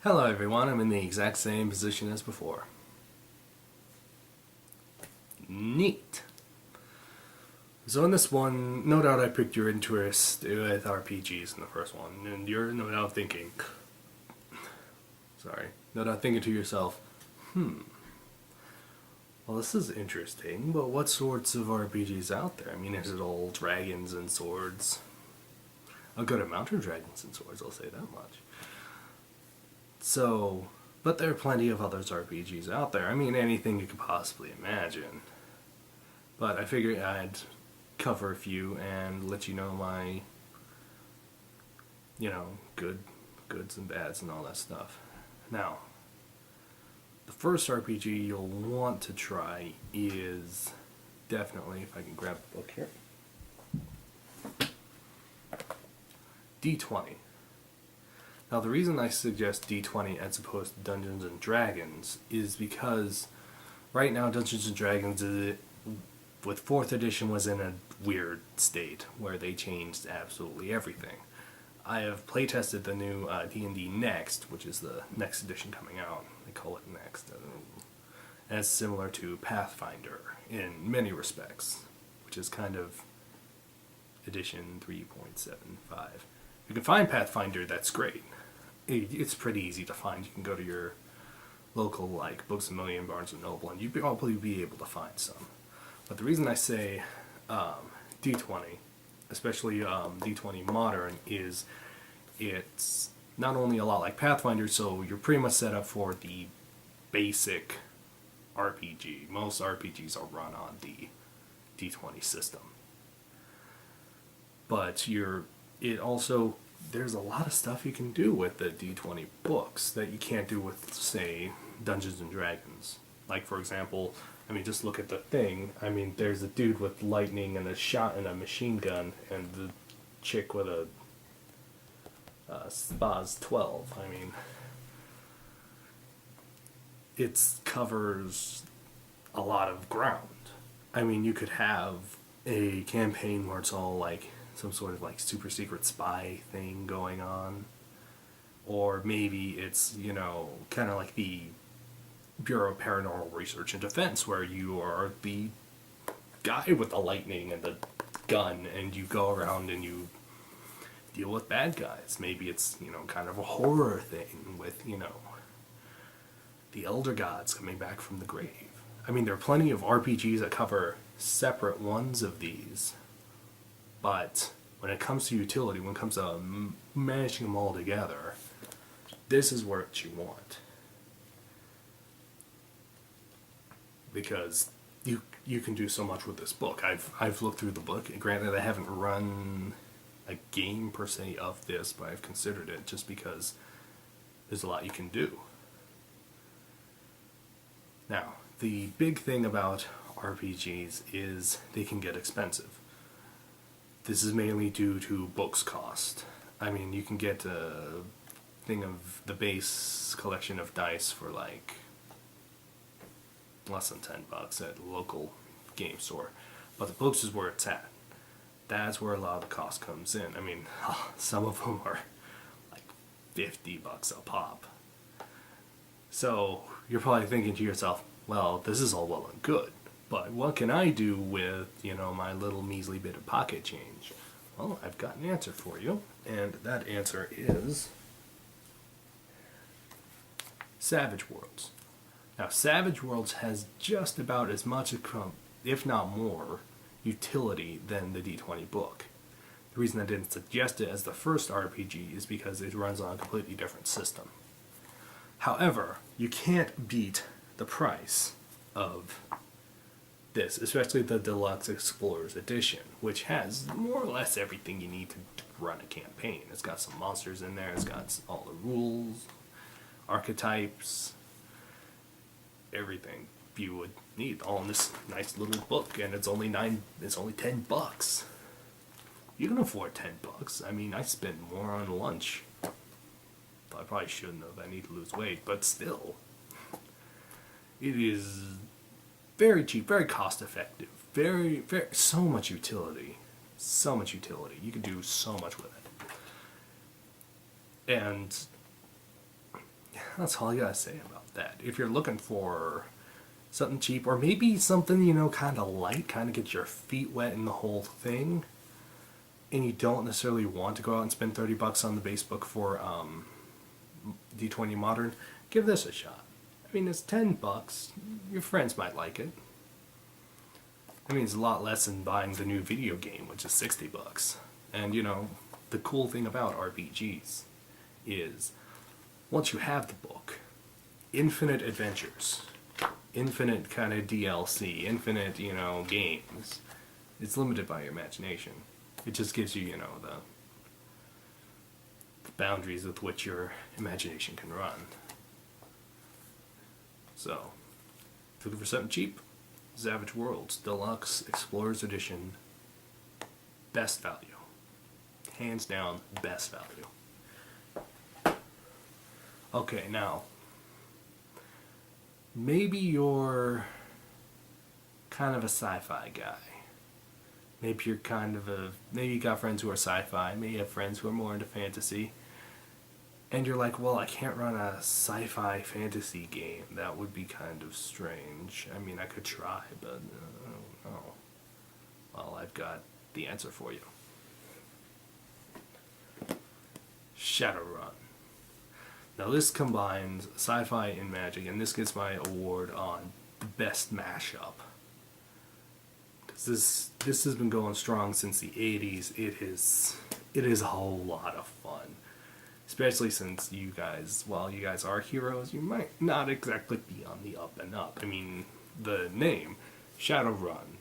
Hello everyone, I'm in the exact same position as before. Neat. So in this one, no doubt I picked your interest with RPGs in the first one, and you're no doubt thinking, no doubt thinking to yourself, well this is interesting, but what sorts of RPGs out there? I mean, is it all dragons and swords? A good amount of dragons and swords, I'll say that much. So, but there are plenty of other RPGs out there. I mean, anything you could possibly imagine. But I figured I'd cover a few and let you know my, goods and bads and all that stuff. Now, the first RPG you'll want to try is definitely, if I can grab the book here, D20. Now, the reason I suggest D20 as opposed to Dungeons and Dragons is because right now Dungeons and Dragons with 4th edition was in a weird state where they changed absolutely everything. I have playtested the new D&D Next, which is the next edition coming out. They call it Next. And it's similar to Pathfinder in many respects, which is kind of edition 3.75. If you can find Pathfinder, that's great. It's pretty easy to find. You can go to your local, Books A Million, Barnes & Noble, and you'd probably be able to find some. But the reason I say D20, especially D20 Modern, is it's not only a lot like Pathfinder, so you're pretty much set up for the basic RPG. Most RPGs are run on the D20 system. But there's a lot of stuff you can do with the D20 books that you can't do with, say, Dungeons and Dragons. Like, for example, just look at the thing. There's a dude with lightning and a shot and a machine gun, and the chick with a Spaz 12. It covers a lot of ground. You could have a campaign where it's all some sort of super secret spy thing going on. Or maybe it's, kind of like the Bureau of Paranormal Research and Defense, where you are the guy with the lightning and the gun, and you go around and you deal with bad guys. Maybe it's, kind of a horror thing with, the Elder Gods coming back from the grave. There are plenty of RPGs that cover separate ones of these, but when it comes to utility, when it comes to mashing them all together, this is what you want. Because you can do so much with this book. I've looked through the book. Granted, I haven't run a game per se of this, but I've considered it just because there's a lot you can do. Now, the big thing about RPGs is they can get expensive. This is mainly due to books cost. You can get a thing of the base collection of dice for less than $10 at a local game store. But the books is where it's at. That's where a lot of the cost comes in. Some of them are $50 a pop. So you're probably thinking to yourself, well, this is all well and good, but what can I do with, my little measly bit of pocket change? Well, I've got an answer for you, and that answer is Savage Worlds. Now, Savage Worlds has just about as much, if not more, utility than the D20 book. The reason I didn't suggest it as the first RPG is because it runs on a completely different system. However, you can't beat the price of this, especially the Deluxe Explorers Edition, which has more or less everything you need to run a campaign. It's got some monsters in there, it's got all the rules, archetypes, everything you would need, all in this nice little book, and it's only $10. You can afford $10. I spend more on lunch. I probably shouldn't have. I need to lose weight, but still, it is very cheap, very cost effective, very so much utility. You can do so much with it. And that's all I gotta say about that. If you're looking for something cheap, or maybe something, you know, kind of light, kind of get your feet wet in the whole thing, and you don't necessarily want to go out and spend $30 on the base book for D20 Modern, give this a shot. I mean, it's $10. Your friends might like it. I mean, it's a lot less than buying the new video game, which is $60. And, you know, the cool thing about RPGs is, once you have the book, infinite adventures, infinite kind of DLC, infinite, you know, games. It's limited by your imagination. It just gives you, you know, the boundaries with which your imagination can run. So, looking for something cheap? Savage Worlds Deluxe Explorers Edition. Best value. Hands down, best value. Okay, now, maybe you're kind of a sci-fi guy. Maybe you're maybe you got friends who are sci-fi, maybe you have friends who are more into fantasy. And you're like, well, I can't run a sci-fi fantasy game. That would be kind of strange. I mean, I could try, but I don't know. Well, I've got the answer for you. Shadowrun. Now this combines sci-fi and magic, and this gets my award on the best mashup. Because this has been going strong since the 80s. It is a whole lot of fun. Especially since you guys, while you guys are heroes, you might not exactly be on the up and up. I mean, the name, Shadowrun,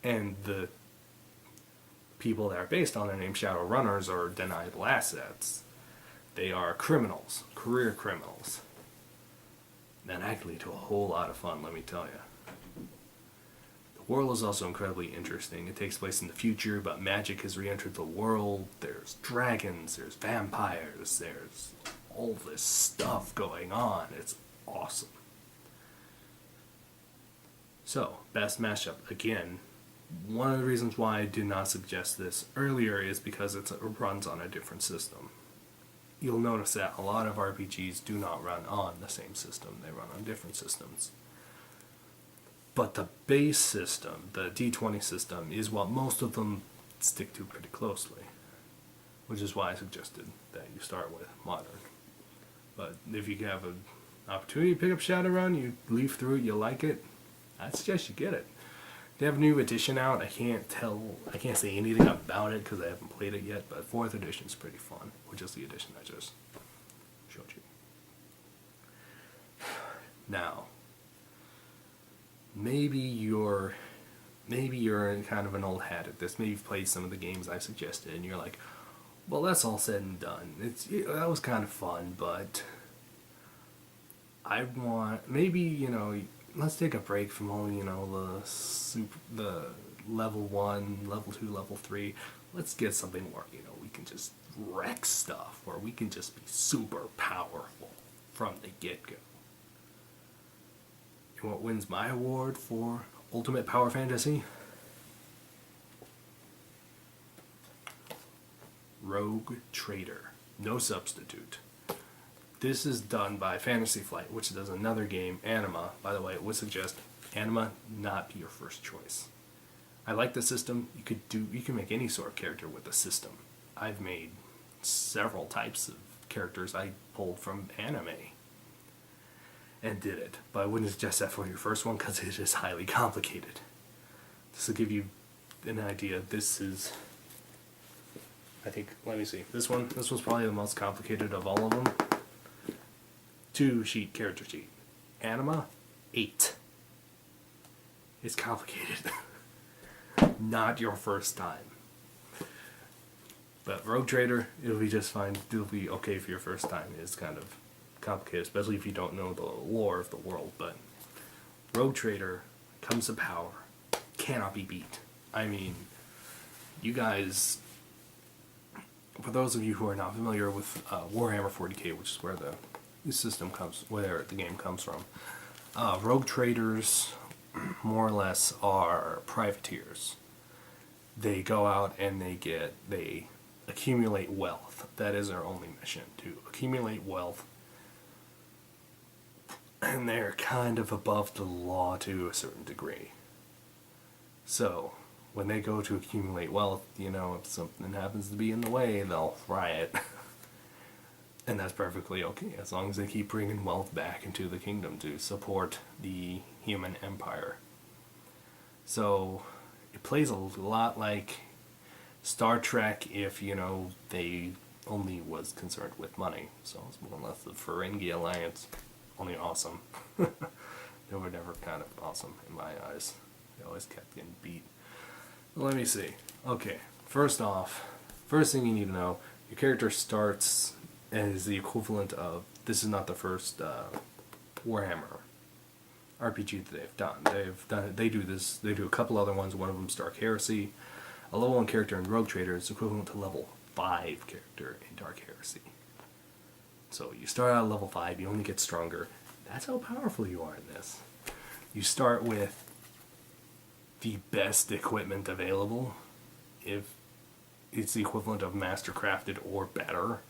and the people that are based on their name, Shadowrunners, are deniable assets. They are criminals, career criminals. And that can lead to a whole lot of fun, let me tell you. The world is also incredibly interesting. It takes place in the future, but magic has re-entered the world. There's dragons, there's vampires, there's all this stuff going on. It's awesome. So, best mashup. Again, one of the reasons why I did not suggest this earlier is because it runs on a different system. You'll notice that a lot of RPGs do not run on the same system. They run on different systems. But the base system, the D20 system, is what most of them stick to pretty closely. Which is why I suggested that you start with Modern. But if you have an opportunity to pick up Shadowrun, you leaf through it, you like it, I suggest you get it. They have a new edition out. I can't say anything about it because I haven't played it yet, but 4th edition is pretty fun, which is the edition I just showed you. Now, maybe you're kind of an old hat at this. Maybe you've played some of the games I suggested, and you're like, well, that's all said and done. That was kind of fun, but I want, maybe, you know, let's take a break from all, you know, the level 1, level 2, level 3. Let's get something where, you know, we can just wreck stuff, where we can just be super powerful from the get-go. And what wins my award for Ultimate Power Fantasy? Rogue Trader. No substitute. This is done by Fantasy Flight, which does another game, Anima. By the way, I would suggest Anima not be your first choice. I like the system. You can make any sort of character with the system. I've made several types of characters I pulled from anime and did it. But I wouldn't suggest that for your first one because it is highly complicated. Just to give you an idea, this is, I think, let me see. This was probably the most complicated of all of them. 2-sheet character sheet. Anima, 8. It's complicated. Not your first time. But Rogue Trader, it'll be just fine. It'll be okay for your first time. It's kind of complicated, especially if you don't know the lore of the world. But Rogue Trader comes to power, cannot be beat. I mean, you guys, for those of you who are not familiar with Warhammer 40k, which is where the game comes from, Rogue Traders more or less are privateers. They go out and they accumulate wealth. That is their only mission, to accumulate wealth and they're kind of above the law to a certain degree. So, when they go to accumulate wealth, if something happens to be in the way, they'll riot. And that's perfectly okay, as long as they keep bringing wealth back into the kingdom to support the human empire. So, it plays a lot like Star Trek if, they only was concerned with money. So it's more or less the Ferengi Alliance, only awesome. They were never kind of awesome in my eyes. They always kept getting beat. Let me see. Okay, first thing you need to know, your character starts as the equivalent of, this is not the first Warhammer RPG that they've done. They do this. They do a couple other ones. One of them, Dark Heresy. A level 1 character in Rogue Trader is equivalent to level 5 character in Dark Heresy. So you start out at level 5. You only get stronger. That's how powerful you are in this. You start with the best equipment available. If it's the equivalent of mastercrafted or better.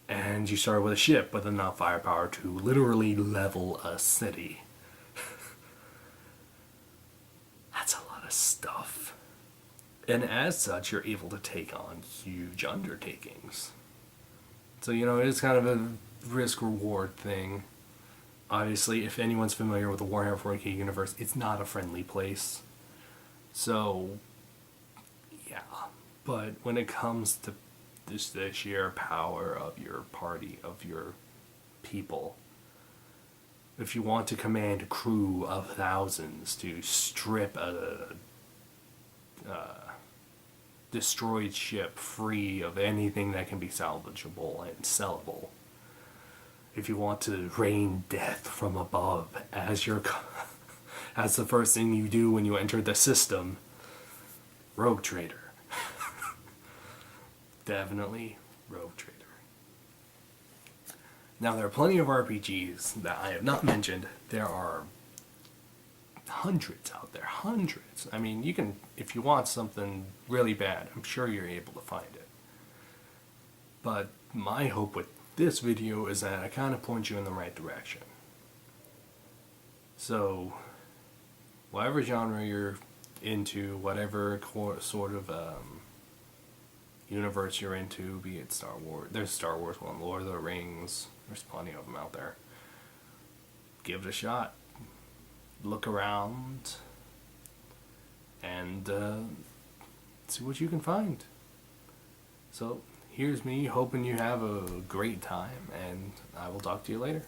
And you start with a ship with enough firepower to literally level a city. That's a lot of stuff. And as such, you're able to take on huge undertakings. So, it's kind of a risk-reward thing. Obviously, if anyone's familiar with the Warhammer 40k universe, it's not a friendly place. So, yeah. But when it comes to the sheer power of your party, of your people, if you want to command a crew of thousands to strip a destroyed ship free of anything that can be salvageable and sellable, if you want to rain death from above as as the first thing you do when you enter the system, Rogue Trader. Definitely Rogue Trader. Now, there are plenty of RPGs that I have not mentioned. There are hundreds out there. Hundreds. I mean, you can, if you want something really bad, I'm sure you're able to find it. But my hope with this video is that I kind of point you in the right direction. So, whatever genre you're into, whatever sort of universe you're into, be it Star Wars, there's Star Wars one, Lord of the Rings, there's plenty of them out there. Give it a shot. Look around and see what you can find. So here's me hoping you have a great time, and I will talk to you later.